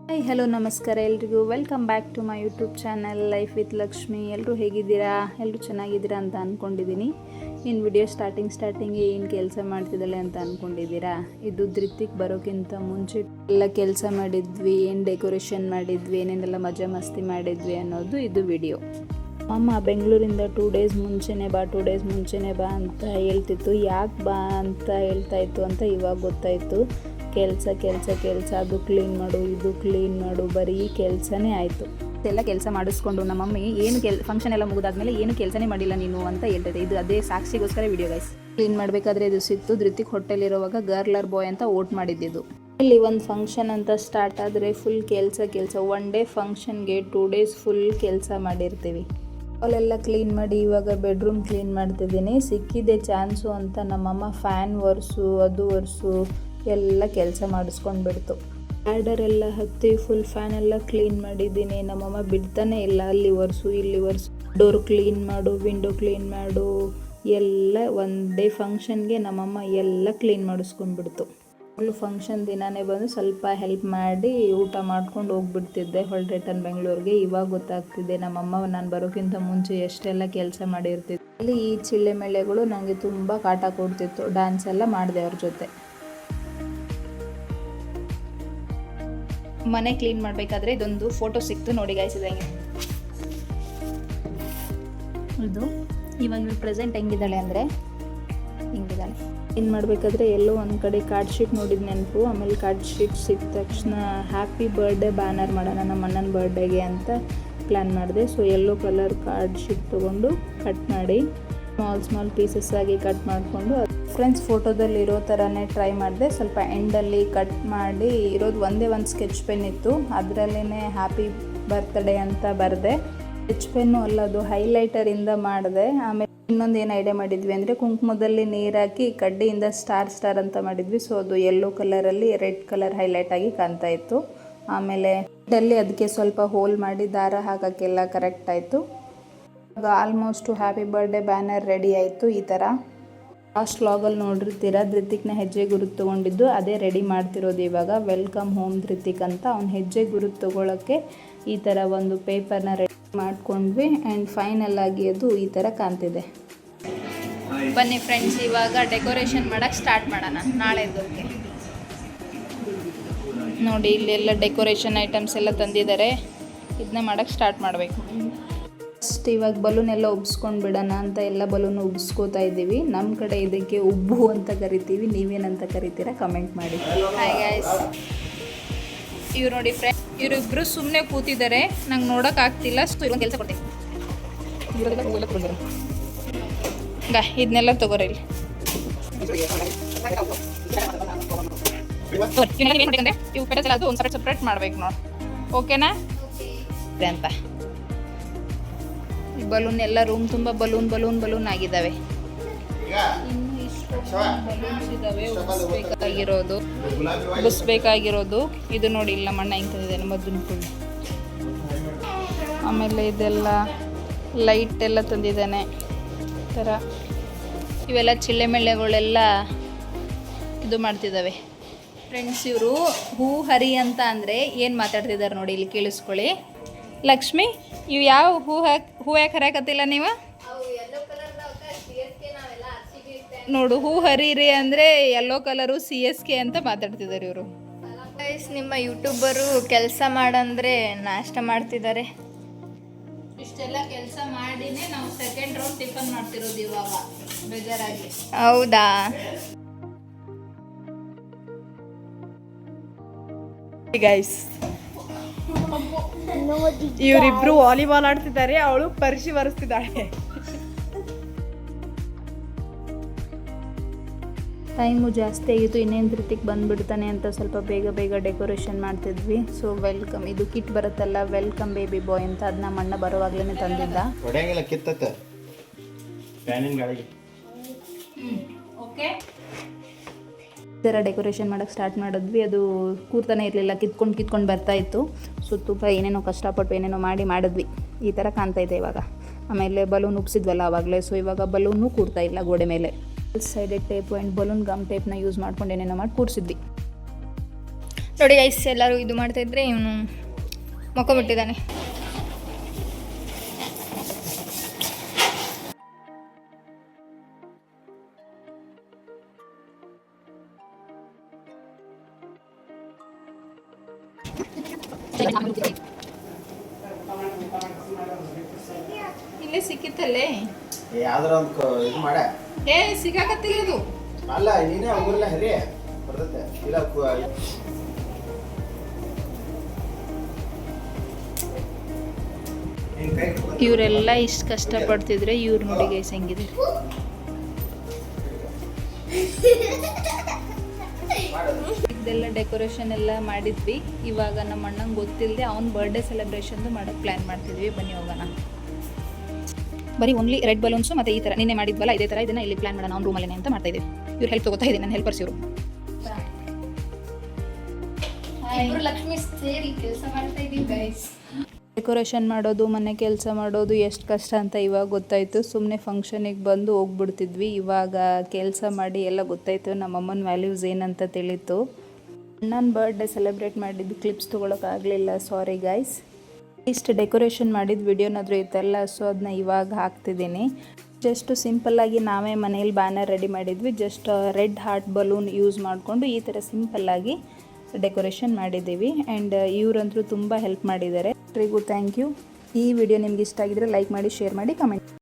Hi hello ನಮಸ್ಕಾರ ಎಲ್ರಿಗೂ welcome back to my YouTube channel life with Lakshmi. ಎಲ್ಲರೂ ಹೇಗಿದ್ದೀರಾ? ಎಲ್ಲರೂ ಚೆನ್ನಾಗಿದ್ದೀರಾ ಅಂತ ಅಂದ್ಕೊಂಡಿದ್ದೀನಿ. ಇನ್ನು ವಿಡಿಯೋ ಸ್ಟಾರ್ಟಿಂಗ್ಗೆ ಏನು ಕೆಲಸ ಮಾಡ್ತಿದ್ದಾಳೆ ಅಂತ ಅಂದ್ಕೊಂಡಿದ್ದೀರಾ? ಇದು ಧೃತಿಕ್ ಬರೋಕ್ಕಿಂತ ಮುಂಚೆ ಎಲ್ಲ ಕೆಲಸ ಮಾಡಿದ್ವಿ, ಏನು ಡೆಕೋರೇಷನ್ ಮಾಡಿದ್ವಿ, ಏನೇನೆಲ್ಲ ಮಜಾ ಮಸ್ತಿ ಮಾಡಿದ್ವಿ ಅನ್ನೋದು ಇದು ವಿಡಿಯೋ. ಅಮ್ಮ ಬೆಂಗಳೂರಿಂದ 2 ಡೇಸ್ ಮುಂಚೆನೇ ಬಾ ಅಂತ ಹೇಳ್ತಿತ್ತು. ಯಾಕೆ ಬಾ ಅಂತ ಹೇಳ್ತಾಯಿತ್ತು ಅಂತ ಇವಾಗ ಗೊತ್ತಾಯಿತು. ಕೆಲಸ ಅದು ಕ್ಲೀನ್ ಮಾಡು, ಇದು ಕ್ಲೀನ್ ಮಾಡು, ಬರೀ ಕೆಲಸನೇ ಆಯಿತು. ಎಲ್ಲ ಕೆಲಸ ಮಾಡಿಸ್ಕೊಂಡು ನಮ್ಮ ಮಮ್ಮಿ ಏನು ಫಂಕ್ಷನ್ ಎಲ್ಲ ಮುಗಿದಾದ್ಮೇಲೆ ಏನು ಕೆಲಸನೇ ಮಾಡಿಲ್ಲ ನೀನು ಅಂತ ಹೇಳ್ತೈತೆ. ಇದು ಅದೇ ಸಾಕ್ಷಿಗೋಸ್ಕರ ವಿಡಿಯೋ ಗೈಸ್. ಕ್ಲೀನ್ ಮಾಡಬೇಕಾದ್ರೆ ಇದು ಸಿಕ್ತು. ಧೃತಿಕ್ ಹೊಟ್ಟೆಲಿರುವಾಗ ಗರ್ಲರ್ ಬಾಯ್ ಅಂತ ಓಟ್ ಮಾಡಿದ್ದಿದ್ದು. ಇಲ್ಲಿ ಒಂದು ಫಂಕ್ಷನ್ ಅಂತ ಸ್ಟಾರ್ಟ್ ಆದರೆ ಫುಲ್ ಕೆಲಸ 1 ಡೇ ಫಂಕ್ಷನ್ಗೆ 2 ಡೇಸ್ ಫುಲ್ ಕೆಲಸ ಮಾಡಿರ್ತೀವಿ. ಅಲ್ಲೆಲ್ಲ ಕ್ಲೀನ್ ಮಾಡಿ ಇವಾಗ ಬೆಡ್ರೂಮ್ ಕ್ಲೀನ್ ಮಾಡ್ತಿದ್ದೀನಿ. ಸಿಕ್ಕಿದೆ ಚಾನ್ಸು ಅಂತ ನಮ್ಮಮ್ಮ ಫ್ಯಾನ್ ಒರೆಸು ಎಲ್ಲ ಕೆಲಸ ಮಾಡಿಸ್ಕೊಂಡು ಬಿಡ್ತು. ಲ್ಯಾಡರ್ ಎಲ್ಲ ಹತ್ತಿ ಫುಲ್ ಫ್ಯಾನ್ ಎಲ್ಲ ಕ್ಲೀನ್ ಮಾಡಿದ್ದೀನಿ. ನಮ್ಮಮ್ಮ ಬಿಡ್ತಾನೆ ಇಲ್ಲ, ಅಲ್ಲಿ ಒರೆಸು ಇಲ್ಲಿ ಒರೆಸು, ಡೋರ್ ಕ್ಲೀನ್ ಮಾಡು, ವಿಂಡೋ ಕ್ಲೀನ್ ಮಾಡು, ಎಲ್ಲ 1 ಡೇ ಫಂಕ್ಷನ್ಗೆ ನಮ್ಮಮ್ಮ ಎಲ್ಲ ಕ್ಲೀನ್ ಮಾಡಿಸ್ಕೊಂಡ್ಬಿಡ್ತು. ಫುಲ್ ಫಂಕ್ಷನ್ ದಿನಾನೇ ಬಂದು ಸ್ವಲ್ಪ ಹೆಲ್ಪ್ ಮಾಡಿ ಊಟ ಮಾಡ್ಕೊಂಡು ಹೋಗ್ಬಿಡ್ತಿದ್ದೆ ರಿಟರ್ನ್ ಬೆಂಗಳೂರಿಗೆ. ಇವಾಗ ಗೊತ್ತಾಗ್ತಿದೆ ನಮ್ಮಮ್ಮ ನಾನು ಬರೋಕ್ಕಿಂತ ಮುಂಚೆ ಎಷ್ಟೆಲ್ಲ ಕೆಲಸ ಮಾಡಿರ್ತಿದ್ದೆ. ಅಲ್ಲಿ ಈ ಚಿಳ್ಳೆ ಮೇಳೆಗಳು ನನಗೆ ತುಂಬ ಕಾಟ ಕೊಡ್ತಿತ್ತು. ಡ್ಯಾನ್ಸ್ ಎಲ್ಲ ಮಾಡಿದೆ ಅವ್ರ ಜೊತೆ. ಮನೆ ಕ್ಲೀನ್ ಮಾಡಬೇಕಾದ್ರೆ ಇದೊಂದು ಫೋಟೋ ಸಿಕ್ತು ನೋಡಿ ಗೈಸ್. ಇದಂಗೆ ಇದು ಇವಾಗ ಪ್ರೆಸೆಂಟ್ ಹೆಂಗಿದ್ದಾಳೆ ಅಂದರೆ ಹಿಂಗಿದ್ದಾಳೆ. ಕ್ಲೀನ್ ಮಾಡಬೇಕಾದ್ರೆ ಎಲ್ಲೋ ಒಂದು ಕಡೆ ಕಾರ್ಡ್ ಶೀಟ್ ನೋಡಿದ ನೆನಪು. ಆಮೇಲೆ ಕಾರ್ಡ್ ಶೀಟ್ ಸಿಕ್ಕ ತಕ್ಷಣ ಹ್ಯಾಪಿ ಬರ್ಡೇ ಬ್ಯಾನರ್ ಮಾಡೋಣ ನಮ್ಮ ಅಣ್ಣನ ಬರ್ಡೇಗೆ ಅಂತ ಪ್ಲ್ಯಾನ್ ಮಾಡಿದೆ. So yellow colour card sheet ತೊಗೊಂಡು ಕಟ್ ಮಾಡಿ ಸ್ಮಾಲ್ ಪೀಸಸ್ ಆಗಿ ಕಟ್ ಮಾಡಿಕೊಂಡು ಫ್ರೆಂಡ್ಸ್ ಫೋಟೋದಲ್ಲಿ ಇರೋ ಥರನೇ ಟ್ರೈ ಮಾಡಿದೆ. ಸ್ವಲ್ಪ ಎಂಡಲ್ಲಿ ಕಟ್ ಮಾಡಿ ಇರೋದು ಒಂದೇ ಒಂದು ಸ್ಕೆಚ್ ಪೆನ್ ಇತ್ತು, ಅದರಲ್ಲೇ ಹ್ಯಾಪಿ ಬರ್ತ್ಡೇ ಅಂತ ಬರೆದೆ. ಸ್ಕೆಚ್ ಪೆನ್ನು ಅಲ್ಲ, ಅದು ಹೈಲೈಟರಿಂದ ಮಾಡಿದೆ. ಆಮೇಲೆ ಇನ್ನೊಂದು ಏನು ಐಡಿಯಾ ಮಾಡಿದ್ವಿ ಅಂದರೆ ಕುಂಕುಮದಲ್ಲಿ ನೀರು ಹಾಕಿ ಕಡ್ಡಿಯಿಂದ ಸ್ಟಾರ್ ಅಂತ ಮಾಡಿದ್ವಿ. ಸೊ ಅದು ಯೆಲ್ಲೋ ಕಲರಲ್ಲಿ ರೆಡ್ ಕಲರ್ ಹೈಲೈಟ್ ಆಗಿ ಕಾಣ್ತಾ ಇತ್ತು. ಆಮೇಲೆ ಅಲ್ಲಿ ಅದಕ್ಕೆ ಸ್ವಲ್ಪ ಹೋಲ್ ಮಾಡಿ ದಾರ ಹಾಕೋಕ್ಕೆಲ್ಲ ಕರೆಕ್ಟ್ ಆಯಿತು. ಇವಾಗ almost happy birthday banner ready ಆಯಿತು. ಈ ಥರ ಲಾಸ್ಟ್ ವ್ಲಾಗಲ್ಲಿ ನೋಡಿರ್ತೀರ ಧೃತಿಕ್ನ ಹೆಜ್ಜೆ ಗುರುತು ತೊಗೊಂಡಿದ್ದು ಅದೇ ರೆಡಿ ಮಾಡ್ತಿರೋದು ಇವಾಗ. ವೆಲ್ಕಮ್ ಹೋಮ್ ಧೃತಿಕ್ ಅಂತ ಅವ್ನ ಹೆಜ್ಜೆ ಗುರುತು ತೊಗೊಳಕ್ಕೆ ಈ ಥರ ಒಂದು ಪೇಪರ್ನ ರೆಡಿ ಮಾಡ್ಕೊಂಡ್ವಿ. ಆ್ಯಂಡ್ ಫೈನಲ್ ಆಗಿ ಅದು ಈ ಥರ ಕಾಣ್ತಿದೆ. ಬನ್ನಿ ಫ್ರೆಂಡ್ಸ್, ಇವಾಗ ಡೆಕೋರೇಷನ್ ಮಾಡೋಕ್ಕೆ ಸ್ಟಾರ್ಟ್ ಮಾಡೋಣ. ನಾಳೆದಕ್ಕೆ ನೋಡಿ ಇಲ್ಲೆಲ್ಲ ಡೆಕೋರೇಷನ್ ಐಟಮ್ಸ್ ಎಲ್ಲ ತಂದಿದ್ದಾರೆ. ಇದನ್ನ ಮಾಡೋಕ್ಕೆ ಸ್ಟಾರ್ಟ್ ಮಾಡಬೇಕು. ಫಸ್ಟ್ ಇವಾಗ ಬಲೂನ್ ಎಲ್ಲ ಉಬ್ಸ್ಕೊಂಡು ಬಿಡೋಣ ಅಂತ ಎಲ್ಲ ಬಲೂನ್ ಉಬ್ಸ್ಕೋತಾ ಇದ್ದೀವಿ. ನಮ್ಮ ಕಡೆ ಇದಕ್ಕೆ ಉಬ್ಬು ಅಂತ ಕರಿತೀವಿ, ನೀವೇನಂತ ಕರಿತೀರಾ ಕಮೆಂಟ್ ಮಾಡಿ. ಹಾಯ್ ಗೈಸ್, ಇವ್ರು ನೋಡಿ ಫ್ರೆಂಡ್, ಇವರಿಬ್ಬರು ಸುಮ್ಮನೆ ಕೂತಿದ್ದಾರೆ, ನಂಗೆ ನೋಡೋಕ್ಕಾಗ್ತಿಲ್ಲ. ಸೊ ಇವಾಗ ಕೆಲಸ ಕೊಡ್ತೀನಿ. ಇದನ್ನೆಲ್ಲ ತಗೋರಿ. ಇಲ್ಲಿ ಇವು ಪೆಟಲ್ಸ್ ಅದು ಒಂದು ಸಪ್ರೇಟ್ ಮಾಡ್ಬೇಕು ನೋಡಿ, ಓಕೆನಾ ಅಂತ. ಈ ಬಲೂನ್ ಎಲ್ಲ ರೂಮ್ ತುಂಬ ಬಲೂನ್ ಆಗಿದ್ದಾವೆ. ಇನ್ನು ಇಷ್ಟು ಬಲೂನ್ಸ್ ಇದ್ದಾವೆ ಉಡಿಸ್ಬೇಕಾಗಿರೋದು. ಇದು ನೋಡಿ ಇಲ್ಲ ಮಣ್ಣ ಹಿಂಗೆ ತಂದಿದ್ದಾನೆ ಮದ್ದನ್ನು ಫುಲ್. ಆಮೇಲೆ ಇದೆಲ್ಲ ಲೈಟ್ ಎಲ್ಲ ತಂದಿದ್ದಾನೆ ಥರ. ಇವೆಲ್ಲ ಚಿಳ್ಳೆ ಮೆಳ್ಳೆಗಳೆಲ್ಲ ಇದು ಮಾಡ್ತಿದ್ದಾವೆ ಫ್ರೆಂಡ್ಸ್. ಇವರು ಹೂ ಹರಿ ಅಂತ ಅಂದರೆ ಏನು ಮಾತಾಡ್ತಿದ್ದಾರೆ ನೋಡಿ, ಇಲ್ಲಿ ಕೇಳಿಸ್ಕೊಳ್ಳಿ. ಲಕ್ಷ್ಮಿ, ಇವು ಯಾವ ಹೂ ಯಾಕೆ ಹರಿಯಾಕತ್ತಿಲ್ಲ ನೀವು? ನೋಡು, ಹೂ ಹರಿರಿ ಅಂದರೆ ಯೆಲ್ಲೋ ಕಲರು CSK ಅಂತ ಮಾತಾಡ್ತಿದ್ದಾರೆ ಇವರು. ನಿಮ್ಮ ಯೂಟ್ಯೂಬರು ಕೆಲಸ ಮಾಡಂದ್ರೆ ನಾಷ್ಟ ಮಾಡ್ತಿದ್ದಾರೆ. ಇಷ್ಟೆಲ್ಲ ಕೆಲಸ ಮಾಡಿನೇ ನಾವು ಸೆಕೆಂಡ್ ರೌಂಡ್ ಟಿಫನ್ ಮಾಡ್ತಿರೋದು ಇವಾಗ ಬೇಜಾರಾಗಿ. ಹೌದಾ? ಗೈಸ್, ಇವರಿಬ್ರು ವಾಲಿಬಾಲ್ ಆಡ್ತಿದ್ದಾರೆ, ಅವಳು ಪರಿಶಿ ಬರೆಸ್ತಿದ್ದಾಳೆ. ಟೈಮು ಜಾಸ್ತಿ ಆಗಿತ್ತು, ಇನ್ನೇನು ಧೃತಿಕ್ ಬಂದುಬಿಡ್ತಾನೆ ಅಂತ ಸ್ವಲ್ಪ ಬೇಗ ಡೆಕೋರೇಷನ್ ಮಾಡ್ತಿದ್ವಿ. ಸೊ ವೆಲ್ಕಮ್, ಇದು ಕಿಟ್ ಬರುತ್ತಲ್ಲ ವೆಲ್ಕಮ್ ಬೇಬಿ ಬಾಯ್ ಅಂತ, ಅದನ್ನ ಮಣ್ಣ ಬರುವಾಗಲೇ ತಂದಿದ್ದ. ಓಕೆ, ಈ ಥರ ಡೆಕೋರೇಷನ್ ಮಾಡೋಕ್ಕೆ ಸ್ಟಾರ್ಟ್ ಮಾಡಿದ್ವಿ. ಅದು ಕೂರ್ತಾನೆ ಇರಲಿಲ್ಲ, ಕಿತ್ಕೊಂಡು ಬರ್ತಾ ಇತ್ತು. ಸೊ ತುಂಬ ಏನೇನೋ ಕಷ್ಟಪಟ್ಟು ಏನೇನೋ ಮಾಡಿದ್ವಿ. ಈ ಥರ ಕಾಣ್ತಾ ಇದೆ ಇವಾಗ. ಆಮೇಲೆ ಬಲೂನ್ ಉಪ್ಸಿದ್ವಲ್ಲ ಆವಾಗಲೇ, ಸೊ ಇವಾಗ ಬಲೂನು ಕೂರ್ತಾ ಇಲ್ಲ ಗೋಡೆ ಮೇಲೆ. Sided tape and balloon gum ಟೇಪ್ನ ಯೂಸ್ ಮಾಡ್ಕೊಂಡು ಏನೇನೋ ಮಾಡಿ ಕೂರಿಸಿದ್ವಿ. ನೋಡಿ ಗೈಸ್, ಎಲ್ಲರೂ ಇದು ಮಾಡ್ತಾ ಇದ್ರೆ ಇವನು ಮಕ್ಕೊಂಬಿಟ್ಟಿದ್ದಾನೆ. ಇಲ್ಲೇ ಸಿಕ್ಕಿತ್ತಲ್ಲೇ ಯಾವ್ದಾರ ಒಂದು ಇದು ಮಾಡ ಸಿಗಾಕತ್ತಿಲ್ಲ ಇದು. ಅಲ್ಲ ನೀನೇ ಹೋಗಿರಲ್ಲ ಹರಿ ಬರ್ತೈತೆ ಇಲ್ಲ ಇವರೆಲ್ಲ ಇಷ್ಟು ಕಷ್ಟಪಡ್ತಿದ್ರೆ ಇವ್ರು ನೋಡಿ ಗೈಸ್ ಹೆಂಗಿದೆ. ಇದೆಲ್ಲ ಡೆಕೋರೇಷನ್ ಎಲ್ಲ ಮಾಡಿದ್ವಿ. ಇವಾಗ ನಮ್ಮ ಅಣ್ಣಂಗೆ ಗೊತ್ತಿಲ್ಲದೆ ಅವ್ನ ಬರ್ಡೇ ಸೆಲೆಬ್ರೇಷನ್ದು ಮಾಡೋಕ್ಕೆ ಪ್ಲ್ಯಾನ್ ಮಾಡ್ತಿದ್ವಿ. ಬನ್ನಿ ಹೋಗೋಣ. ಬರೀ ಓನ್ಲಿ ರೆಡ್ ಬಲೂನ್ಸು ಮತ್ತು ಈ ಥರ ನಿನ್ನೆ ಮಾಡಿದ್ವಲ್ಲ ಇದೇ ಥರ ಇದನ್ನು ಇಲ್ಲಿ ಪ್ಲ್ಯಾನ್ ಮಾಡೋಣ ಅವ್ನ ರೂಮಲ್ಲೇ ಅಂತ ಮಾಡ್ತಾ ಇದ್ದೀವಿ. ಇವ್ರು ಹೆಲ್ಪ್ ತೊಗೋತಾ ಇದ್ದೀನಿ, ನನ್ನ ಹೆಲ್ಪರ್ಸ್ ಇವರು. ಲಕ್ಷ್ಮಿ ಸೇರಿ ಕೆಲಸ ಮಾಡ್ತಾ ಇದ್ದೀವಿ ಗೈಸ್. ಡೆಕೋರೇಷನ್ ಮಾಡೋದು, ಮನೆ ಕೆಲಸ ಮಾಡೋದು ಎಷ್ಟು ಕಷ್ಟ ಅಂತ ಇವಾಗ ಗೊತ್ತಾಯಿತು. ಸುಮ್ಮನೆ ಫಂಕ್ಷನಿಗೆ ಬಂದು ಹೋಗ್ಬಿಡ್ತಿದ್ವಿ. ಇವಾಗ ಕೆಲಸ ಮಾಡಿ ಎಲ್ಲ ಗೊತ್ತಾಯಿತು. ನಮ್ಮಮ್ಮನ ವ್ಯಾಲ್ಯೂಸ್ ಏನಂತ ತಿಳಿತು. ನನ್ನ ಬರ್ಡೇ ಸೆಲೆಬ್ರೇಟ್ ಮಾಡಿದ್ದು ಕ್ಲಿಪ್ಸ್ ತೊಗೊಳಕ್ಕಾಗಲಿಲ್ಲ, ಸಾರಿ ಗೈಸ್. ಇಷ್ಟು ಡೆಕೋರೇಷನ್ ಮಾಡಿದ ವಿಡಿಯೋನಾದರೂ ಇತ್ತಲ್ಲ, ಸೊ ಅದನ್ನ ಇವಾಗ ಹಾಕ್ತಿದ್ದೀನಿ. ಜಸ್ಟ್ ಸಿಂಪಲ್ಲಾಗಿ ನಾವೇ ಮನೇಲಿ ಬ್ಯಾನರ್ ರೆಡಿ ಮಾಡಿದ್ವಿ. Just red heart balloon use ಮಾಡಿಕೊಂಡು ಈ ಥರ ಸಿಂಪಲ್ಲಾಗಿ ಡೆಕೋರೇಷನ್ ಮಾಡಿದ್ದೀವಿ. ಆ್ಯಂಡ್ ಇವರಂತರೂ ತುಂಬ ಹೆಲ್ಪ್ ಮಾಡಿದ್ದಾರೆ. ಎಲ್ರಿಗೂ ಥ್ಯಾಂಕ್ ಯು. ಈ ವಿಡಿಯೋ ನಿಮ್ಗೆ ಇಷ್ಟ ಆಗಿದ್ರೆ ಲೈಕ್ ಮಾಡಿ, ಶೇರ್ ಮಾಡಿ, ಕಮೆಂಟ್